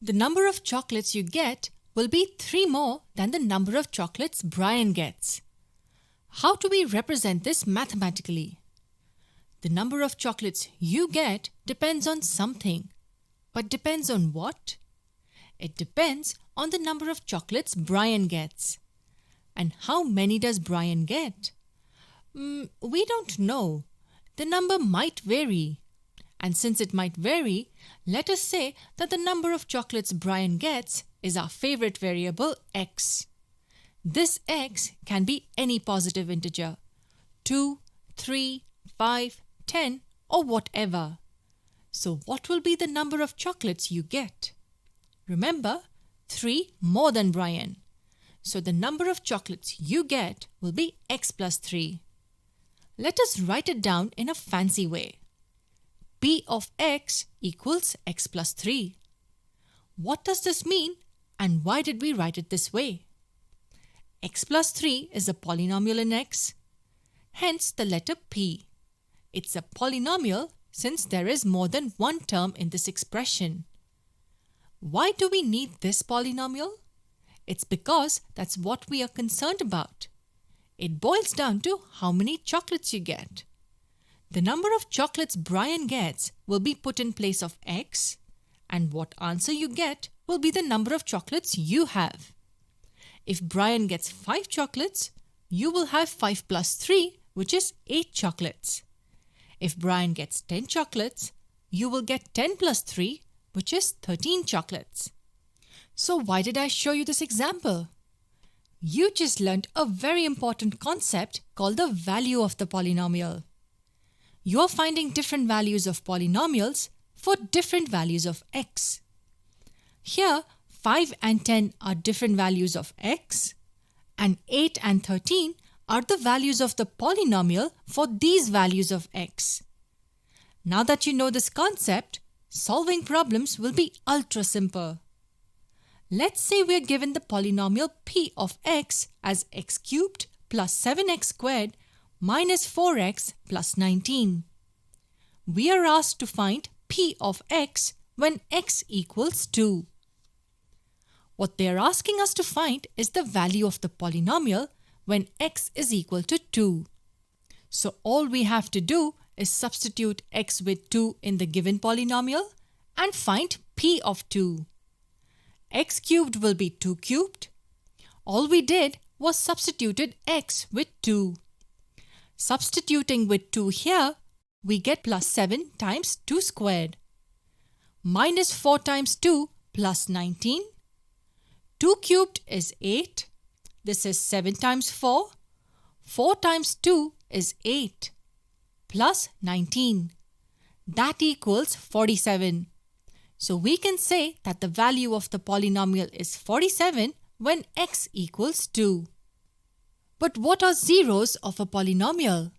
The number of chocolates you get will be 3 more than the number of chocolates Brian gets. How do we represent this mathematically? The number of chocolates you get depends on something. But depends on what? It depends on the number of chocolates Brian gets. And how many does Brian get? We don't know. The number might vary. And since it might vary, let us say that the number of chocolates Brian gets is our favorite variable x. This x can be any positive integer, 2, 3, 5, 10 or whatever. So what will be the number of chocolates you get? Remember, 3 more than Brian. So the number of chocolates you get will be x plus 3. Let us write it down in a fancy way. P of x equals x plus 3. What does this mean and why did we write it this way? X plus 3 is a polynomial in x, hence the letter p. It's a polynomial since there is more than one term in this expression. Why do we need this polynomial? It's because that's what we are concerned about. It boils down to how many chocolates you get. The number of chocolates Brian gets will be put in place of x, and what answer you get will be the number of chocolates you have. If Brian gets 5 chocolates, you will have 5 plus 3, which is 8 chocolates. If Brian gets 10 chocolates, you will get 10 plus 3, which is 13 chocolates. So why did I show you this example? You just learned a very important concept called the value of the polynomial. You are finding different values of polynomials for different values of x. Here, 5 and 10 are different values of x, and 8 and 13 are the values of the polynomial for these values of x. Now that you know this concept, solving problems will be ultra simple. Let's say we are given the polynomial p of x as x cubed plus 7x squared minus 4x plus 19. We are asked to find p of x when x equals 2. What they are asking us to find is the value of the polynomial when x is equal to 2. So all we have to do is substitute x with 2 in the given polynomial and find p of 2. X cubed will be 2 cubed. All we did was substituted x with 2. Substituting with 2 here, we get plus 7 times 2 squared. Minus 4 times 2 plus 19. 2 cubed is 8. This is 7 times 4. 4 times 2 is 8. Plus 19. That equals 47. So we can say that the value of the polynomial is 47 when x equals 2. But what are zeros of a polynomial?